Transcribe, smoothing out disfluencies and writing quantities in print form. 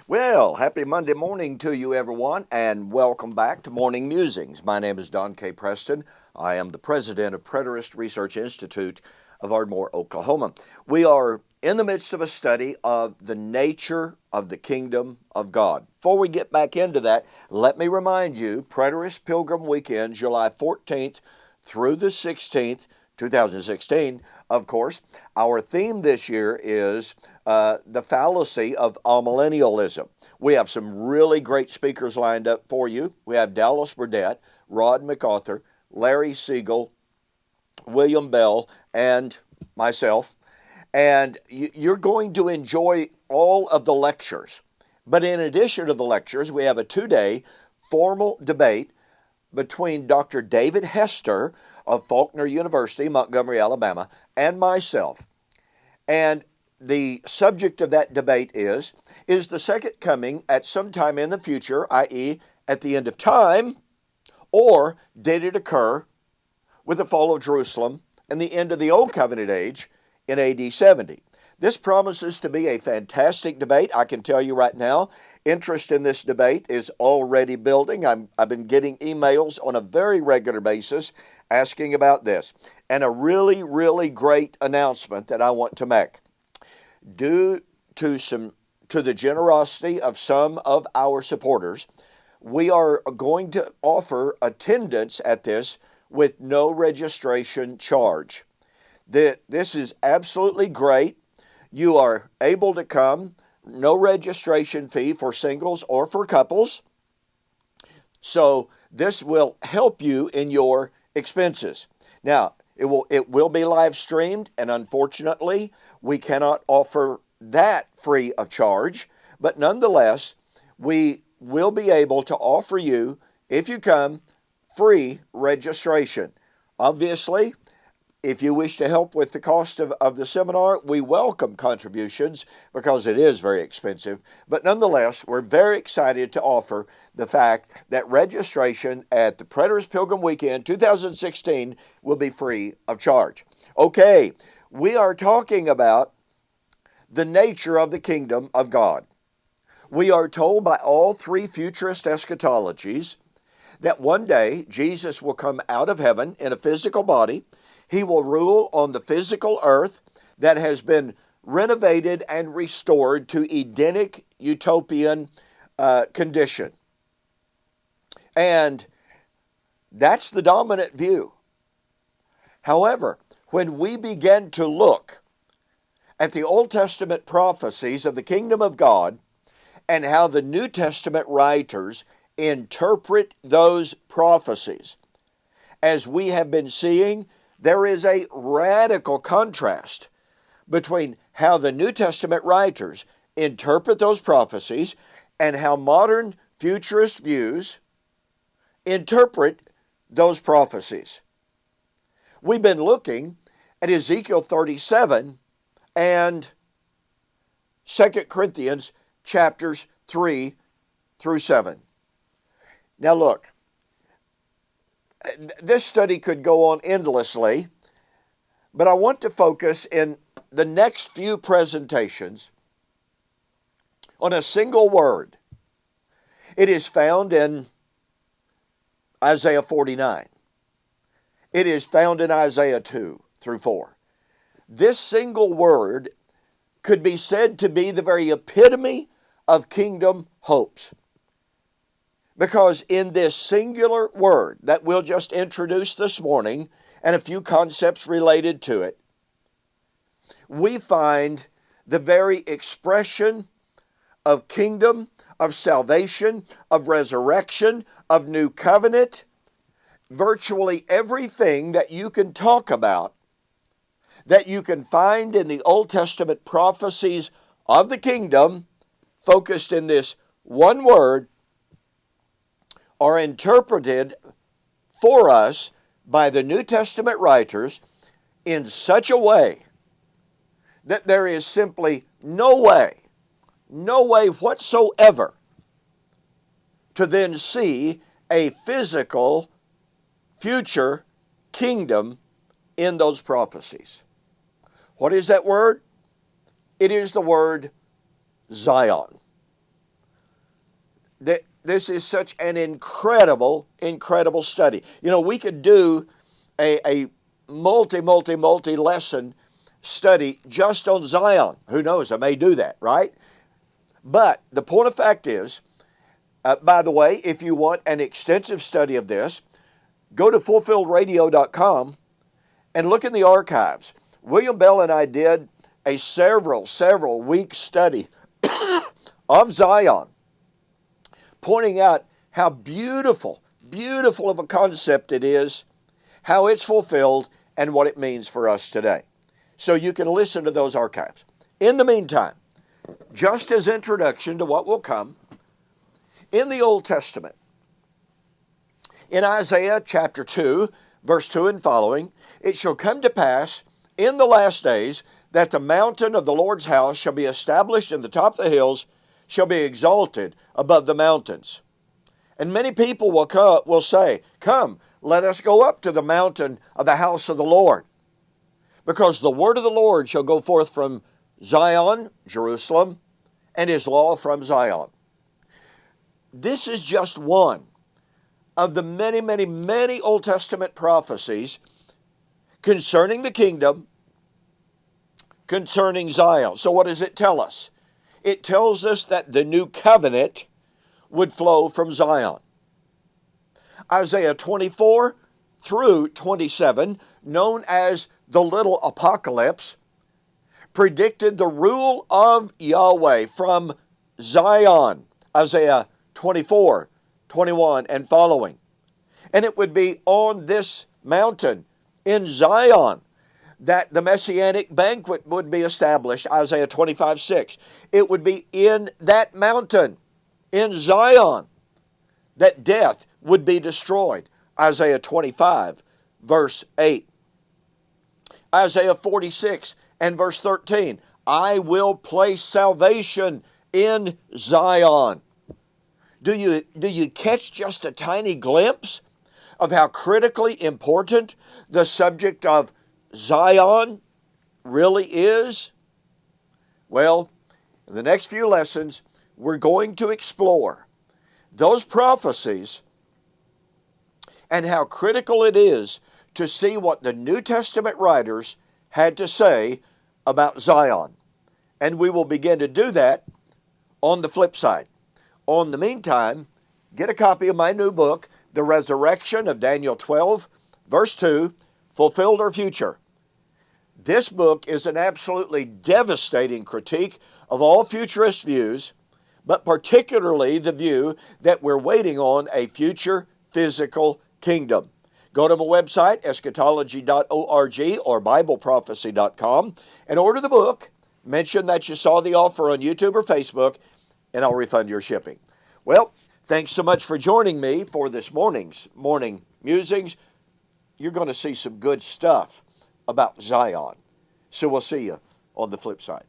Well, happy Monday morning to you, everyone, and welcome back to Morning Musings. My name is Don K. Preston. I am the president of Preterist Research Institute of Ardmore, Oklahoma. We are in the midst of a study of the nature of the kingdom of God. Before we get back into that, let me remind you, Preterist Pilgrim Weekend, July 14th through the 16th, 2016, of course. Our theme this year is the fallacy of amillennialism. We have some really great speakers lined up for you. We have Dallas Burdett, Rod MacArthur, Larry Siegel, William Bell, and myself. And you're going to enjoy all of the lectures. But in addition to the lectures, we have a two-day formal debate between Dr. David Hester of Faulkner University, Montgomery, Alabama, and myself. And the subject of that debate is the second coming at some time in the future, i.e., at the end of time, or did it occur with the fall of Jerusalem and the end of the Old Covenant age in AD 70? This promises to be a fantastic debate. I can tell you right now, interest in this debate is already building. I've been getting emails on a very regular basis asking about this. And a really, really great announcement that I want to make. Due to the generosity of some of our supporters, we are going to offer attendance at this with no registration charge. This is absolutely great. You are able to come, no registration fee for singles or for couples. So this will help you in your expenses. Now, it will be live streamed, and unfortunately, we cannot offer that free of charge. But nonetheless, we will be able to offer you, if you come, free registration. Obviously, if you wish to help with the cost of the seminar, we welcome contributions because it is very expensive. But nonetheless, we're very excited to offer the fact that registration at the Preterist Pilgrim Weekend 2016 will be free of charge. Okay, we are talking about the nature of the kingdom of God. We are told by all three futurist eschatologies that one day Jesus will come out of heaven in a physical body. He will rule on the physical earth that has been renovated and restored to Edenic utopian condition. And that's the dominant view. However, when we begin to look at the Old Testament prophecies of the kingdom of God and how the New Testament writers interpret those prophecies, as we have been seeing, there is a radical contrast between how the New Testament writers interpret those prophecies and how modern futurist views interpret those prophecies. We've been looking at Ezekiel 37 and 2 Corinthians chapters 3 through 7. Now look, this study could go on endlessly, but I want to focus in the next few presentations on a single word. It is found in Isaiah 49. It is found in Isaiah 2 through 4. This single word could be said to be the very epitome of kingdom hopes. Because in this singular word that we'll just introduce this morning and a few concepts related to it, we find the very expression of kingdom, of salvation, of resurrection, of new covenant, virtually everything that you can talk about, that you can find in the Old Testament prophecies of the kingdom, focused in this one word, are interpreted for us by the New Testament writers in such a way that there is simply no way whatsoever to then see a physical future kingdom in those prophecies. What is that word? It is the word Zion. This is such an incredible, incredible study. You know, we could do a multi lesson study just on Zion. Who knows? I may do that, right? But the point of fact is, by the way, if you want an extensive study of this, go to fulfilledradio.com and look in the archives. William Bell and I did a several week study of Zion, pointing out how beautiful of a concept it is, how it's fulfilled, and what it means for us today. So you can listen to those archives. In the meantime, just as introduction to what will come, in the Old Testament, in Isaiah chapter 2, verse 2 and following, it shall come to pass in the last days that the mountain of the Lord's house shall be established in the top of the hills, shall be exalted above the mountains. And many people will say, come, let us go up to the mountain of the house of the Lord. Because the word of the Lord shall go forth from Zion, Jerusalem, and his law from Zion. This is just one of the many Old Testament prophecies concerning the kingdom, concerning Zion. So what does it tell us? It tells us that the new covenant would flow from Zion. Isaiah 24 through 27, known as the little apocalypse, predicted the rule of Yahweh from Zion. Isaiah 24, 21 and following. And it would be on this mountain in Zion that the Messianic banquet would be established, Isaiah 25, 6. It would be in that mountain, in Zion, that death would be destroyed, Isaiah 25, verse 8. Isaiah 46 and verse 13, I will place salvation in Zion. Do you catch just a tiny glimpse of how critically important the subject of Zion really is? Well, in the next few lessons, we're going to explore those prophecies and how critical it is to see what the New Testament writers had to say about Zion. And we will begin to do that on the flip side. On the meantime, get a copy of my new book, The Resurrection of Daniel 12, verse 2, Fulfilled or Future. This book is an absolutely devastating critique of all futurist views, but particularly the view that we're waiting on a future physical kingdom. Go to my website, eschatology.org or bibleprophecy.com, and order the book. Mention that you saw the offer on YouTube or Facebook, and I'll refund your shipping. Well, thanks so much for joining me for this morning's Morning Musings. You're going to see some good stuff about Zion. So we'll see you on the flip side.